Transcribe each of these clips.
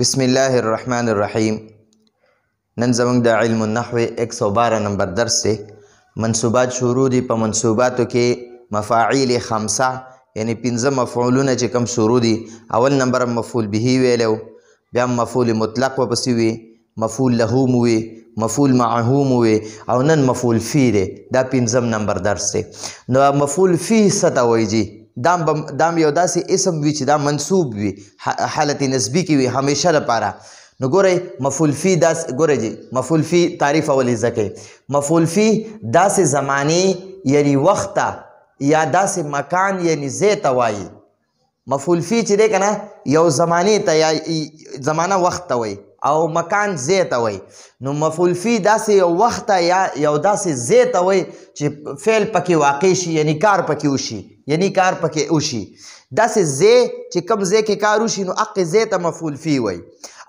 بسم الله الرحمن الرحیم. نن زمونږ د علم النحو 112 نمبر درس دی. منصوبات شروع دي. په منصوباتو کې مفاعیل خمسه یعنی 15 مفعولونه چې کوم شروع دي. اول نمبر مفعول به ویلو، بیا مفعول مطلق ورپسې وي، مفعول له مو وي، مفعول معه مو وي، او نن مفعول فی دی. دا 15 نمبر درس دی. نو مفعول فی څه ته وایي جی؟ دام یو داسې اسم وي چې دا منصوب وي، حالت نسبی کې وي همیشه لپاره. نو ګورئ مفعول فی داسې ګورئ جی مفعول فی تعریف اول زده کوئ. مفعول فی داسې زمانې یعنی وخت یا داسې مکان یعنی ځای ته وایي. مفعول فی چې دی که نه یو زمانې ته یا زمانه وخت ته وایي او مکان ځای ته وایي. نو مفعول فی داسې یو وخت یا یو داسې ځای ته وایي چې فعل پکې واقع شي یعنی کار پکې وشي داسې ځای چې کوم ځای کې کار وشي نو هغې ځای ته مفعول فی وایي.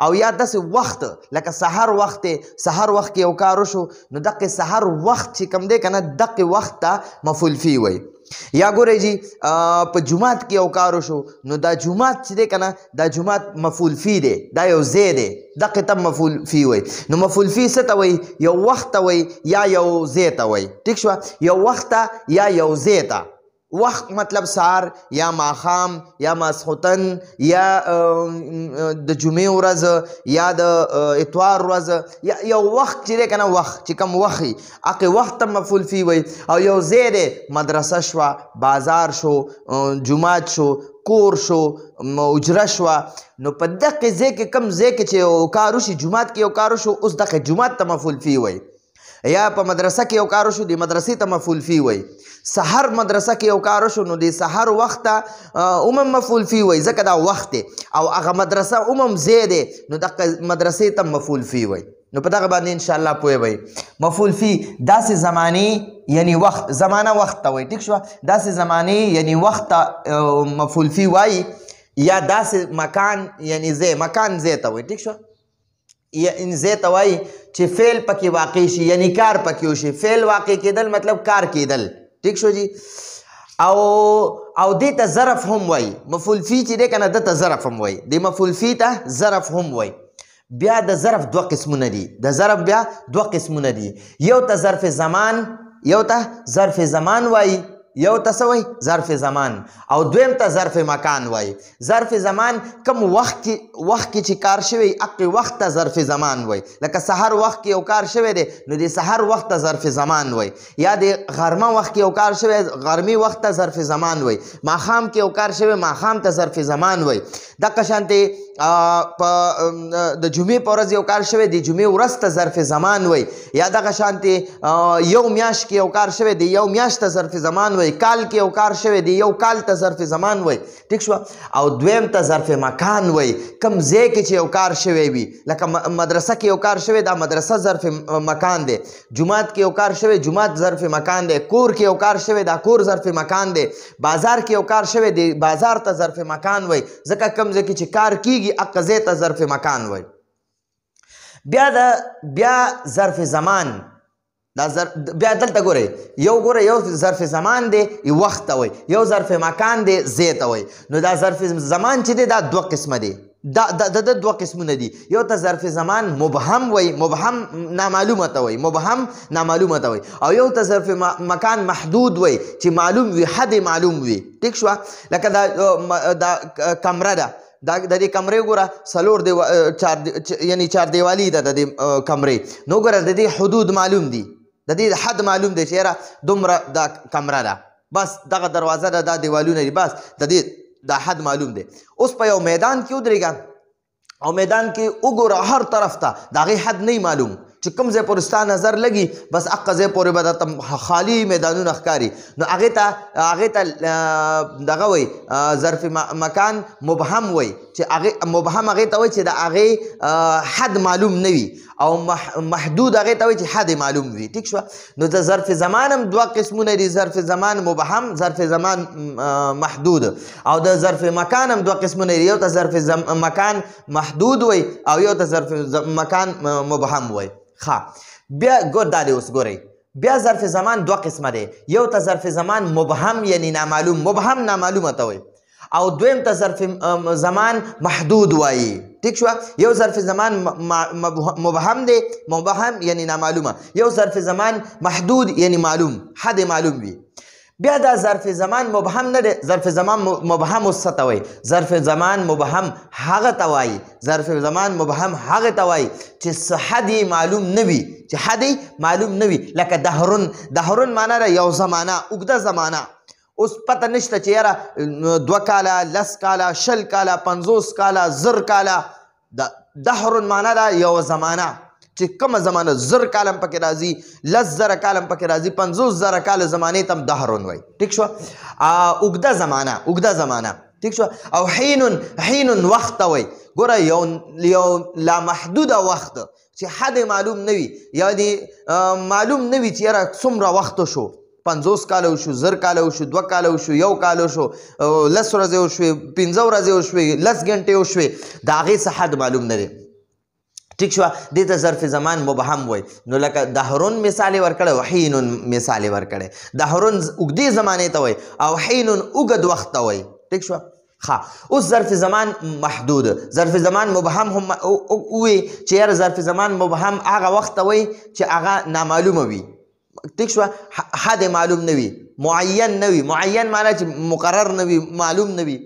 او یا داسې وخت لکه سحر وخت دی، سحر وخت کې یو کار وشو نو دقې سحر وخت چې کوم دی که نه دقې وخت ته مفعول فی وایي. یا ګورئ جی په جومات کې یو کار وشو نو دا جومات چې دی که نه دا جومات مفعول فی دی، دا یو ځای دی، دقې ته مفعول فی وایي. نو مفعول فی څه ته وایي؟ یو وخت ته وایي یا یو ځای ته وایي. ټیک شوه؟ یو وخت ته یا یو ځای ته. وخت مطلب سهار یا ماښام یا ماسخوتن یا د جمعې ورځ یا د اتوار ورځ یا یو وخت چې دی که نه وخت چې کوم وخت وي هغې وخت ته مفعول فی وایي. او یو ځای دی، مدرسه شوه، بازار شو، جومات شو، کور شو، حجره شوه. نو په دقې ځای کې کوم ځای کې چې یو کار وشي، جومات کې یو کار وشو اوس دقې جومات ته مفعول فی وایي. یا په مدرسه کې یو کار وشو د مدرسې ته مفعول فی وایي. سحر مدرسه کې یو کار وشو نو د سحر وخت ته عموم مفعول فی وایي ځکه دا وخت دی او هغه مدرسه عموم ځای دی نو دغه مدرسې ته مفعول فی وایي. نو په دغه باندې انشاءالله پوهیږئ. مفعول فی داسې زمانې یعنی وخت، زمانه وخت ته وایي. ټیک شوه؟ داسې زمانې یعنی وخت ته مفعول فی وایي. یا داسې مکان یعنی ځای، مکان ځای ته وایي. ټیک شوه؟ یعنی ځای ته وایي چې فعل پکې واقع شي یعنی کار پکې وشي. فعل واقع کېدل مطلب کار کېدل. ټیک شو جی؟ او دې ته ظرف هم وایي. مفعول فی چې دی که نه ده ته ظرف هم وایي. د مفعول فی ته ظرف هم وایي. بیا د ظرف دوه قسمونه دي. د ظرف بیا دوه قسمونه دي. یو ته ظرف زمان، یو ته ظرف زمان وایي، یو ته څه وایي؟ ظرف زمان. او دویم ته ظرف مکان وایي. ظرف زمان کوم وخت کې چې کار شوی هغې وخت ته ظرف زمان وایي. لکه سحر وخت کې یو کار شوی دی نو د سحر وخت ته ظرف زمان وایي. یا د غرمه وخت کې یو کار شوی غرمې وخت ته ظرف زمان وایي. ماښام کې یو کار شوی ماښام ته ظرف زمان وایي. دقه شانتې په د جمعې په ورځ یو کار شوی د جمعې ورځ ته ظرف زمان وایي. یا دغه شانتې یو میاشت کې یو کار شوی د یو میاشت ته ظرف زمان وایي. کال کې یو کار شوی د یو کال ته ظرف زمان وایي. ټیک شوه؟ او دویم ته ظرف مکان وایي. کوم ځای کې چې یو کار شوی وي لکه مدرسه کې یو کار شوی دا مدرسه ظرف مکان دی. جومات کې یو کار شوی جومات ظرف مکان دی. کور کې یو کار شوی دا کور ظرف مکان دی. بازار کې یو کار شوی دی بازار ته ظرف مکان وایي. ځکه کوم ځای کې چې کار کېږي هغه ځای ته ظرف مکان وایي. بیا ظرف زمان بیا دلته ګورئ یو ظرف زمان دی وخت ته وایي، یو ظرف مکان دی ځای ته وایي. نو دا ظرف زمان چې دی دا دوه قسمه دی. د دوه قسمونه دي. یو ته ظرف زمان مبهم وایي، مبهم نامعلومه ته وایي، مبهم نامعلومه ته وایي. او یو ته ظرف مکان محدود وایي چې معلوم وي، حد معلوم وي. ټیک شوه؟ لکه دا کمره ده، د دې کمرې ګوره څلور یعنی چار دیوالي ده د دې کمرې. نو ګوره د دې حدود معلوم دي، د دې حد معلوم دی چې یاره دومره دا کمره ده، بس دغه دروازه ده، دا دیوالونه دي، بس د دې دا حد معلوم دی. اوس په یو میدان کې ودرېږه او میدان کې وګوره هر طرف ته د هغې حد نه معلوم چې کوم ځای پورې ستا نظر لګي بس هغه ځای پورې به درته خالي میدانونه ښکاري. نو هغې ته دغه وایي ظرف مکان مبهم وایي چې مبهم هغې ته وایي چې د هغې حد معلوم نه وي او محدود هغې ته وایي چې حد معلوم وي. ټیک شوه؟ نو د ظرف زمان هم دوه قسمونه دي. ظرف زمان مبهم، ظرف زمان محدود. او د ظرف مکان هم دوه قسمونه دي. یو ته ظرف مکان محدود وایي او یو ته ظرف مکان مبهم وایي. بیا ګور دا دی. اوس ګورئ بیا ظرف زمان دوه قسمه دی. یو ته ظرف زمان مبهم یعنی نامعلوم، مبهم نامعلومه ته وایي. او دویم ته ظرف زمان محدود وایي. ٹھیک شو یو ظرف زمان مبهم دی مبهم یعنی نامعلومه یو ظرف زمان محدود یعنی معلوم حد معلوم وي بیا دا ظرف زمان مبهم نه دی ظرف زمان مبهم اوس څه ته وایي ظرف زمان مبهم هغه ته وایي ظرف زمان مبهم هغه ته وایي چې څه حد یې معلوم نه وي چې حد یې معلوم نه وي لکه دهرون دهرون معنا ده یو زمانه اوږده زمانه اوس پته نشته چې یاره 2 کاله 10 کاله 20 کاله 50 کاله 1000 کاله دهرون معنا ده یو زمانه چې کومه زمانه 1000 کاله پکې راځي 10,000 کاله پکې راځي 50,000 کاله زمانې ته هم دهرون وایي ټیک شو اوږده زمانه ټیک شو او حین وخت ته وایي ګوره یو لامحدوده وخت چې حد معلوم نه وي یعنی معلوم نه وي چې یاره څومره وخت شو 50 کاله وشو 1000 کاله وشو 2 کاله وشو 1 کال وشو 10 ورځې وشوې 15 ورځې وشوې 10 غنټې وشوې د هغې څه حد معلوم نه دی ټیک شو دې ته ظرف زمان مبهم وایي نو لکه دهرون مثال یې ورکړی او حین مثال یې ورکړی دهرون اوږدې زمانې ته وایي او حین اوږد وخت ته وایي ټیک شو اوس ظرف زمان محدود ظرف زمان مبهم هم وي چې یاره ظرف زمان مبهم هغه وخت ته وایي چې هغه نامعلومه وي ټیک شو حد معلوم نه وي معین نه وي معین معنا چې مقرر نه وي معلوم نه وي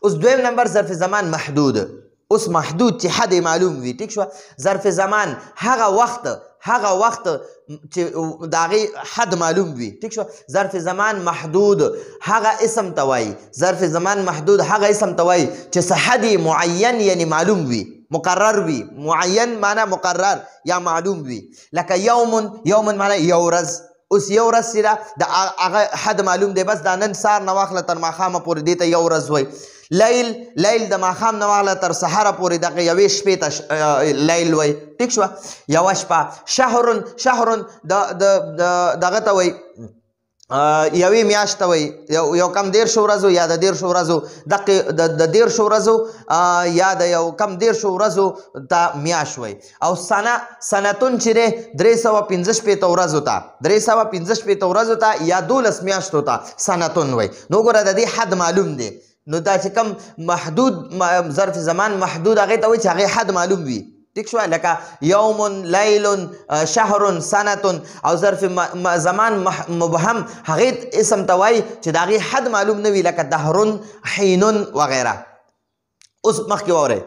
اوس دویم نمبر ظرف زمان محدود اوس محدود چې حد معلوم وي ټیک شو ظرف زمان هغه وخت چې د هغې حد معلوم وي ټیک شو ظرف زمان محدود هغه اسم ته وایي ظرف زمان محدود هغه اسم ته وایي چې څه حد معین یعنی معلوم وي مقرر وي معین معنا مقرر یا معلوم وي لکه یوم معنا یو ورځ اوس یو ورځ چې ده د هغه حد معلوم دی بس دا نن سهار نه واخله تر ماښامه پورې دې ته یو ورځ وایي لیل د ماښام نه واخله تر سهاره پورې دغه یوې شپې ته لیل وایي ټیک شوه یوه شپه شهرون دغه ته وایي یوې میاشت ته وایي یو کم 10 ورځو یا د 10 ورځو د 10 ورځو یا د یو کم 10 ورځو ته میاشت وایي او سنتون چې دی 365 ورځو ته 365 ورځو ته یا 12 میاشتو ته سنتون وایي نو ګوره د دې حد معلوم دی نو دا چې کوم محدود ظرف زمان محدود هغې ته وایي چې هغې حد معلوم وي ٹھیک شو لکه یوم لیل شهر سنتون او ظرف زمان مبهم هغې اسم ته وایي چې د هغې حد معلوم نه وي لکه دهرون حینون وغیره اوس مخکې واورئ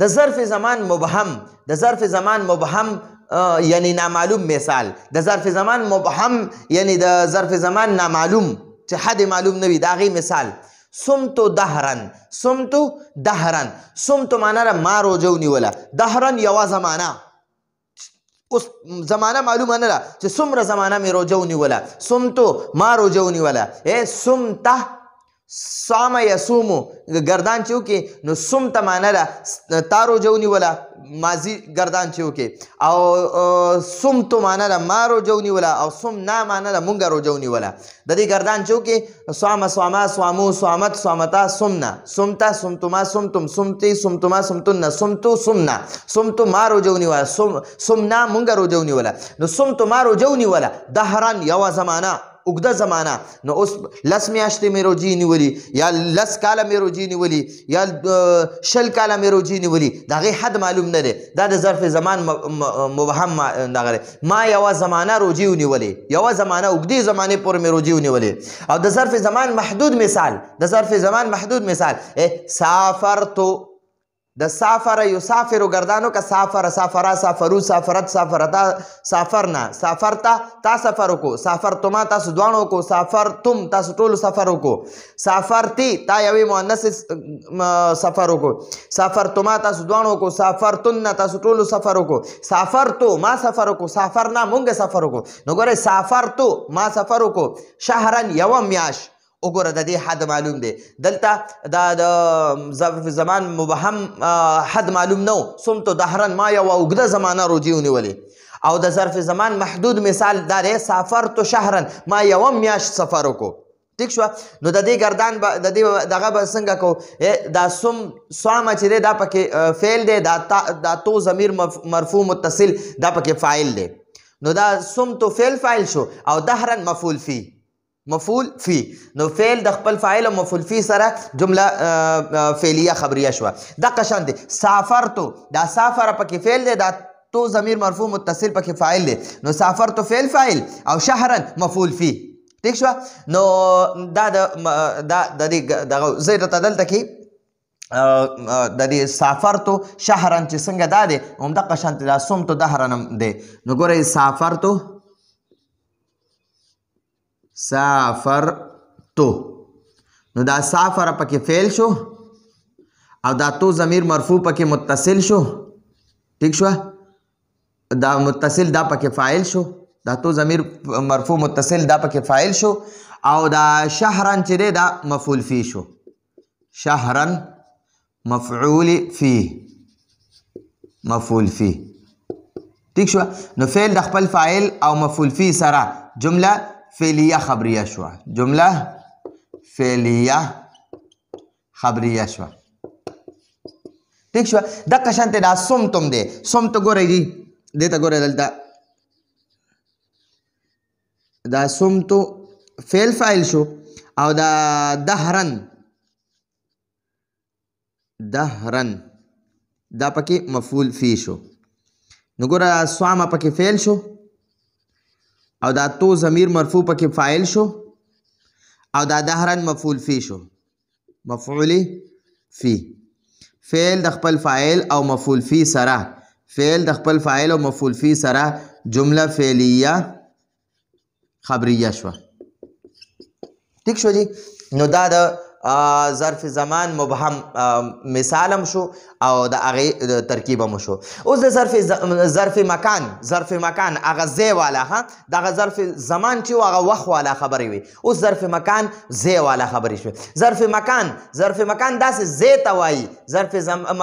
د ظرف زمان مبهم یعنی نامعلوم مثال د ظرف زمان مبهم یعنی د ظرف زمان نامعلوم چې حد معلوم نه وي د هغې مثال سمتو دهرن سمتو معنا ده ما روجه ونیوله دهرن یوه زمانه اوس زمانه معلومه نه ده چې څومره زمانه مې روجه ونیوله سمتو ما روجه ونیوله سمته صام یصومو گردان چې وکړې نو سمته معنا ده تا روجه ونیوله ماضي گردان چې وکړې او سمتو معنا ده ما روجه ونیوله او سمنا معنا ده مونږه روجه ونیوله د دې گردان چې وکړې صوما صوامو صوامت صوامتا سمتا سمتما سمتم سمتي سمتما سمتن سمتو سمتو ما روجه ونیوله سمنا مونږه روجه ونیوله نو سمتو ما روجه ونیوله دهران یوه زمانه اوږده زمانه نو اوس 10 میاشتې مې روجې نیولي یا 10 کاله مې روجې نیولي یا 20 کاله مې روجې نیولي د هغې حد معلوم نه دی دا د ظرف زمان مبهم دغه ما یوه زمانه روجې ونیولې یوه زمانه اوږدې زمانې پورې مې روجې ونیولې او د ظرف زمان محدود مثال سافرتو د سافر یسافر گردانو که سافرا سافرو سافرت سافرتا سافرنا سافرتا تا سفر وکړو سافرتما تاسو دواړو وکړو سافرتم تاسو ټولو سفر وکړو سافرتی تا یوې مؤنث سفر وکړو سافرتما تاسو دواړو وکړو سافرتن تاسو ټولو سفر وکړو سافرتو ما سفر وکړو سافرنا مونږ سفر وکړو نو ګورئ سافرتو ما سفر وکړو شهرن یوه میاشت وګوره د دې حد معلوم دی دلته دا د ظرف زمان مبهم حد معلوم نه و سمتو دهرن ما یوه اوږده زمانه روجې ونیولې او د ظرف زمان محدود مثال دا دی سافرتو شهرن ما یوه میاشت سفر وکړو ٹھیک شو نو د دې گردان د دې دغه به څنګه کوو دا سوامه چې دی دا پکې فعل دی دا تو ضمیر مرفوع متصل دا پکې فاعل دی نو دا سمتو فعل فاعل شو او دهرن مفعول فی مفعول فی. نو فعل د خپل فاعل او مفعول فی سره جمله فعلیه خبریه شوه. دغه شان دی سافرتو، دا سافر پکې فعل دی، دا تو ضمیر مرفوع متصل پکې فاعل دی. نو سافرتو فعل فاعل او شهرا مفعول فی. ٹھیک شوه. نو دا د دې دغه زه درته دلته کې د دې سافرتو شهرا چې څنګه دا دی همدغه شانتې دا صمتو دهرا هم دی. نو ګورئ سافرتو نو دا سافر پکې فعل شو او دا تو ضمیر مرفوع پکې متصل شو. ٹھیک شو. دا متصل دا پکې فاعل شو، دا تو ضمیر مرفوع متصل دا پکې فاعل شو او دا شهرن چې دی دا مفعول فی شو. شهرن مفعول فی. ٹھیک شو. نو فعل د خپل فاعل او مفعول فی سره جمله فعلیه خبریه شوه. جمله فعلیه خبریه شوه. ٹھیک شوه. دغه شانتې دا صمتم دی. صمت ګورئ دي دې ته ګورئ دلته دا صمتو فعل فاعل شو او دا دهرن دا پکې مفعول فی شو. نو ګوره صوامه پکې فعل شو او دا تو ضمیر مرفوع پکې فاعل شو او دا دهرن مفعول فی شو. مفعول فی. فعل د خپل فاعل او مفعول فی سره جمله فعلیه خبریه شوه. ٹھیک شو جی. نو دا د ظرف زمان مبهم مثال هم شو او د هغې ترکیب هم شو. اوس د ظرف مکان هغه ځای والا دغه ظرف زمان چې و هغه وخت والا خبرې وي. اوس ظرف مکان ځای والا خبرې شوې. ظرف مکان داسې ځای ته وایي. ظرف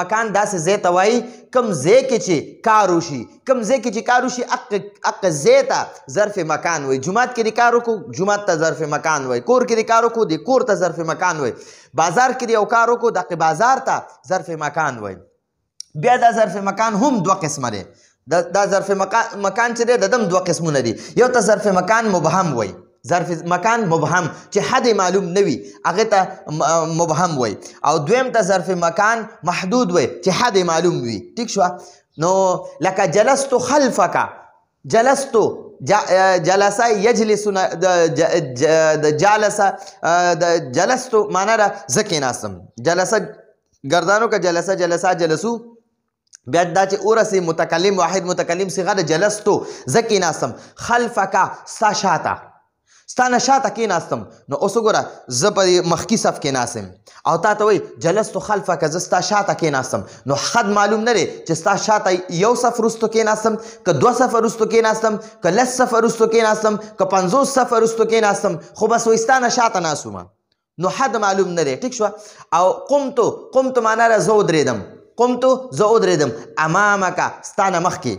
مکان داسې ځای ته وایي کوم ځای کې چې کار وشي. هغه ځای ته ظرف مکان وایي. جومات کې د کار وکړو جومات ته ظرف مکان وایي. کور کې د کار وکړو د کور ته ظرف مکان وایي. بازار کې د یو کار وکړو دغه بازار ته ظرف مکان وایي. بیا دا ظرف مکان هم دوه قسمه دی. دا ظرف مکان چې دی د دم دوه قسمونه دي. یو ته ظرف مکان مبهم وایي. ظرف مکان مبهم چې حد معلوم نه وي هغې ته مبهم وایي. او دویم ته ظرف مکان محدود وایي چې حد معلوم وي. ټیک شوه. نو لکه جلستو خلفکه. جلسه یجلسو جلستو معنا ده زه کېناستم. جلسه گردانو که جلسو بیا دا چې اورسې متکلم واحد متکلم صیغه ده جلستو زه کېناستم. خلفکه ستا شاته ستا نه شاته کېناستم. نو اوس وګوره زه په مخکې صف کې ناستم او تا ته وایي جلستو خلفکه زه ستا شاته کېناستم. نو حد معلوم نه دی چې ستا شاته یو صف وروستو کېناستم که دوه صفه وروستو کېناستم که لس صفه وروستو کېناستم که 50 صفه وروستو کېناستم خو بس وایي ستا نه شاته ناست وم. نو حد معلوم نه دی. ټیک شوه. او قمتو معنا ده زه ودرېدم. امامکه ستا نه مخکې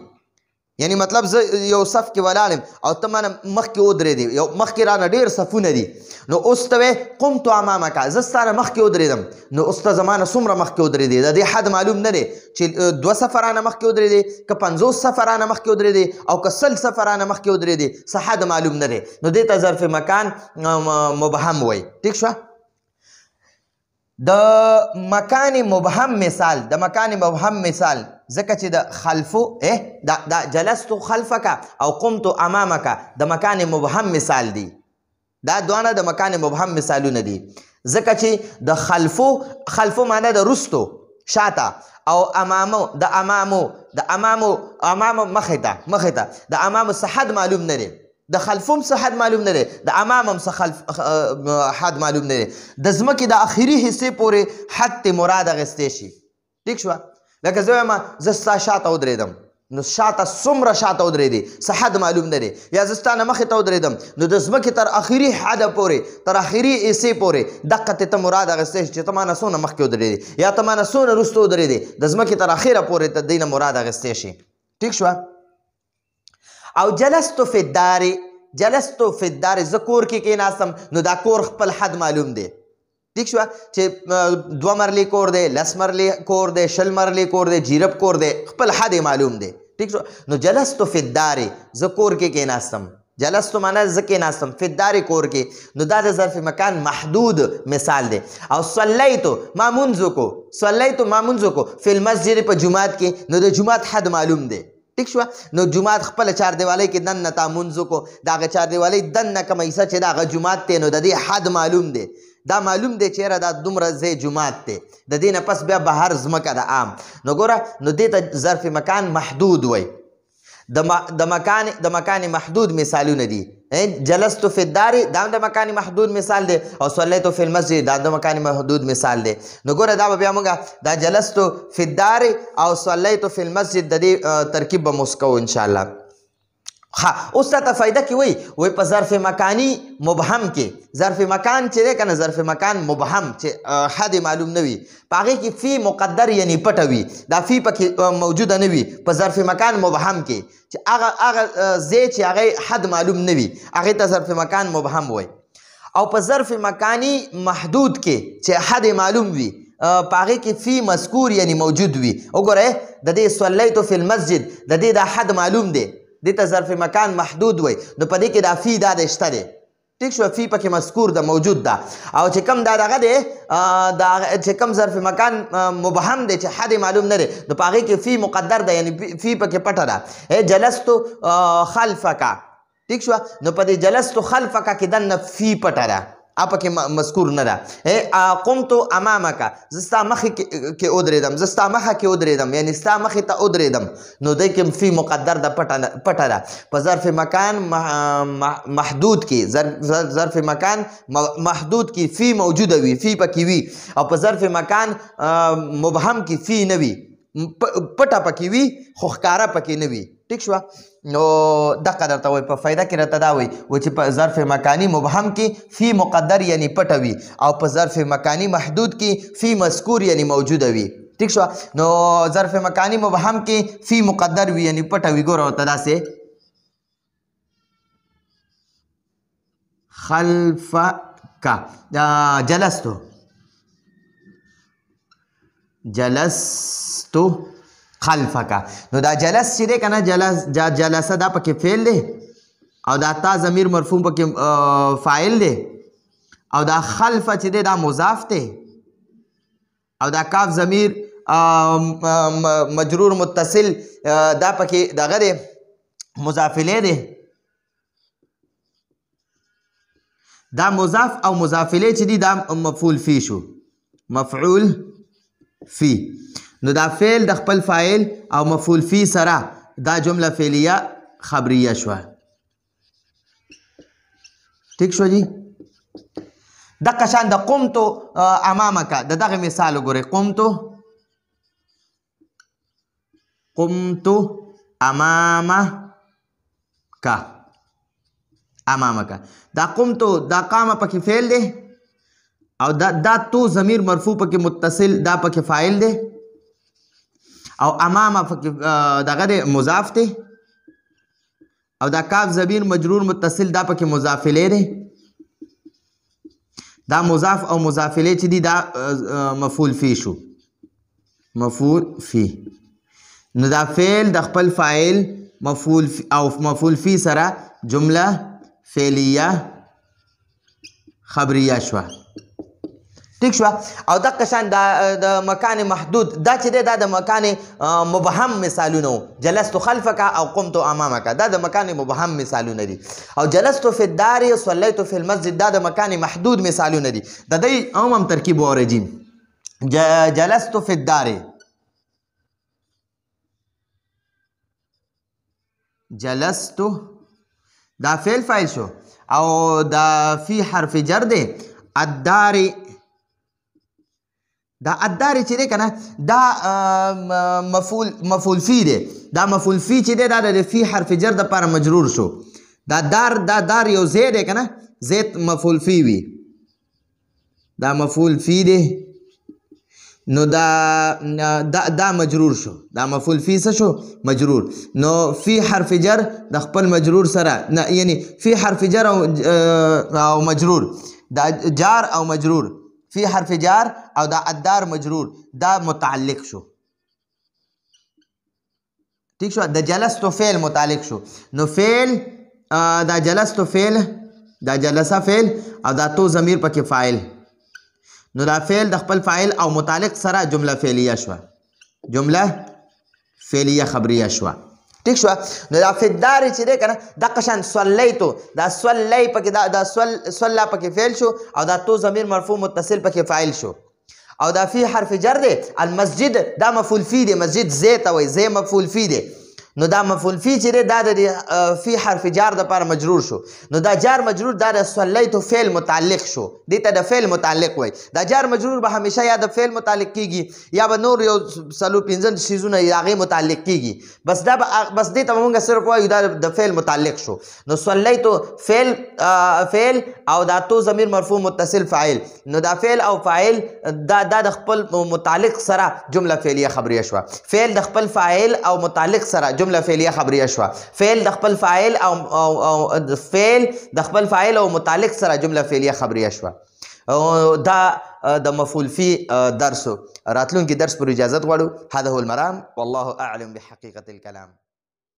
یعنی مطلب زه یو صف کې ولاړم او ته مانه مخکې ودرېدې یو مخکې رانه ډېر صفونه دي. نو اوس ته وایې قمتو امامکه زه ستا نه مخکې ودرېدم. نو اوس ته زما نه څومره مخکې ودرېدې د دې حد معلوم نه دی چې 2 صفه رانه مخکې ودرېدې که 50 صفه رانه مخکې ودرېدې او که 100 صفه رانه مخکې ودرېدې څه حد معلوم نه دی. نو دې ته ظرف مکان مبهم وایي. ټیک شوه. د مکان مبهم مثال ځکه چې د خلفو دا جلستو خلفکه او قمتو امامکه د مکان مبهم مثال دی. دا دوانه د مکان مبهم مثالونه دي ځکه چې د خلفو معنی د رستو شاته او امامو مخې ته د امامو څه حد معلوم نه دی. د خلفوم څه حد معلوم نه دی. د امامم څه حد معلوم نه دی. د ځمکې د آخري حصې پورې حد ته مراد اخیستی شي. ټیک شوه. لکه زه وایم زه ستا شاته ودرېدم نو شاته څومره شاته ودرېدې څه حد معلوم نه دی. یا زه ستا نه مخې ته ودرېدم نو د ځمکې تر آخري حده پورې تر آخري حصې پورې دقه ته مراد اخیستی شي چې ته مانه څونه مخکې ودرېدې یا ته مانه څونه وروسته ودرېدې د ځمکې تر اخره پورې ته دې نه مراد اخیستی شي. ټیک شوه. او جلستو فی الدار زه کور کې کېناستم نو دا کور خپل حد معلوم دی. ٹھیک شوه. چې 2 مرلې کور دی 10 مرلې کور دی 20 مرلې کور دی جیرب کور دی خپل حد معلوم دی. ٹھیک شو. نو جلستو فی الدار زه کور کې کېناستم. جلستو معنا زکه ناستم فی الدار کور کې نو دا د ظرف مکان محدود مثال دی او صلیتو ما منځ کو صلیتو ما منځ کو فی المسجد په جمعات کې نو د جمعات حد معلوم دی ٹھیک شو نو جمعات خپل چار دیوالی کې دن تا منځ کو داغه چار دیوالی دن کم ایسه چې داغه جمعات ته نو د دې حد معلوم دی دا معلوم دی چیرې دا دومره زی جمعات ته د دې نه پس بیا بهر ځمکه د عام نو ګوره نو دې ته ظرف مکان محدود وای د مکان محدود مثالونه دي جلستو فی الدار دا د مکان محدود مثال دی او صلیتو فی المسجد دا د مکان محدود مثال دی نو ګوره دا بیا موږ دا جلستو فی الدار او صلیتو فی المسجد د دې ترکیب به مسکو ان شاء الله ها اوس ته فائدہ کی وای په ظرف مکانی مبهم کې ظرف مکان چې دی کنه ظرف مکان مبهم چې حد معلوم نه وي پاغه کې فی مقدر یعنی پټ وي دا فی پکې موجوده نه وي په ظرف مکان مبهم کې چې هغه زی چې هغه حد معلوم نه وي هغه ته ظرف مکان مبهم وای او په ظرف مکانی محدود کې چې حد معلوم وي پاغه کې فی مذکور یعنی موجود وي وګوره د دې صلیتو فی المسجد د دې د حد معلوم دی دې ته ظرف مکان محدود وای نو په دې کې دا فی دا د شته دی ٹھیک شو فی پکې مذکور ده موجود ده او چې کم دا دغه دی دا چې کم ظرف مکان مبهم دی چې حد معلوم نه دی نو په هغې کې فی مقدر ده یعنی فی پکې پټه ده جلستو خلفک ٹھیک شو نو په دې جلستو خلفک کې دننه فی پټه ده اپکې مذکور نه ده قمتو امامک زستا مخې کې ودرېدم زستا مخه کې ودرېدم یعنی ستا مخې ته ودرېدم نو دی کې فی مقدر ده پټه ده په ظرف مکان محدود کې ظرف مکان محدود کې فی موجوده وي فی پکې وي او په ظرف مکان مبهم کې فی نه وي پټه پکې وي خو ښکاره پکې نه وي ٹھیک شو نو دغه درته وای په فایده کې راته دا وای چې په ظرف مکانی مبهم کې فی مقدر یعنی پټه وي او په ظرف مکانی محدود کې فی مذکور یعنی موجوده وي ٹھیک شو نو ظرف مکانی مبهم کې فی مقدر وي یعنی پټه وي ګوره ورته داسې خلفک جلستو خلفک نو دا جلس چې دی که نه جلسه دا پکې فعل دی او دا تا ضمیر مرفوع پکې فاعل دی او دا خلفه چې دی دا مضاف دی او دا کاف ضمیر مجرور متصل دا پکې دغه دی مضاف الیه دی دا مضاف او مضاف الیه چې دی دا مفعول فی شو مفعول فی نو دا فعل د خپل فاعل او مفعول فی سره دا جمله فعلیه خبریه شوه ٹھیک شو جی دغه شان د قمتو امامک د دغه مثال وګورئ قمتو امامک دا قمتو دا قامه پکې فعل دی او دا تو ضمیر مرفوع پکې متصل دا پکې فاعل دی او امامه پکې دغه دی مضاف دی او دا کاف ضمیر مجرور متصل دا پکې مضاف الیه دی دا مضاف او مضاف الیه چې دی دا مفعول فی شو مفعول فی نو دا فعل د خپل فاعل مفعول فی سره جمله فعلیه خبریه شوه ٹھیک شو او دغه شان د مکان محدود دا چې دی دا د مکان مبهم مثالونه جلستو خلفک او قمتو امامک دا د مکان مبهم مثالونه دي او جلستو فی الدار صلیتو فی المسجد دا د مکان محدود مثالونه دي د دې عموم ترکیب ورجیم جلستو فی الدار جلستو دا فعل فاعل شو او دا فی حرف جر دی الدار دا اداري چې دی که نه دا مفعول فی دی دا مفعول فی چې دی دا د فی حرف جر دپاره مجرور شو دا دار یو زی دی که نه زید مفعول فی وي دا مفعول فی دی نو دا مجرور شو دا مفعول فی څه شو مجرور نو فی حرف جر د خپل مجرور سره نه یعنی فی حرف جر او مجرور دا جار او مجرور فی حرف جار او دا الدار مجرور دا متعلق شو ٹھیک شو د جلستو فعل متعلق شو نو فعل دا جلستو فعل، دا جلسه فعل او دا تو ضمیر پکې فاعل. نو دا فعل د خپل فاعل او متعلق سره جمله فعلیه شوه، جمله فعلیه خبریه شوه. ٹھیک شوه. نو دا فدارې چې دی که نه دقه شان صلیتو، دا صلی پکې دا صلا پکې فعل شو او دا تو ضمیر مرفوع متصل پکې فاعل شو. او دا فی حرف جر دی. المسجد دا مفعول فی دی، مسجد زی ته وایي، زی مفعول فی دی. نو دا مفعول فی چې دی دا د فی حرف جار دپاره مجرور شو. نو دا جار مجرور دا د صلیتو فعل متعلق شو، دې ته د فعل متعلق وایي. دا جار مجرور به همیشه یا د فعل متعلق کیږي یا به نور یو څلور پنځه څیزونه د هغې متعلق کیږي. بس دا بس دې ته به مونږ صرف وایو دا د فعل متعلق شو. نو صلیتو فعل او دا تو ضمیر مرفوع متصل فاعل. نو دا فعل او فاعل دا د خپل متعلق سره جمله فعلیه خبریه شوه. فعل د خپل فاعل او متعلق سره جمله فعلیه خبریه شوه. فعل د خپل فاعل او فعل د خپل فاعل او متعلق سره جمله فعلیه خبریه شوه. دا د مفعول فی درس. راتلونکي درس پر اجازت غواړو. هذا هو المرام والله اعلم بحقیقة الكلام.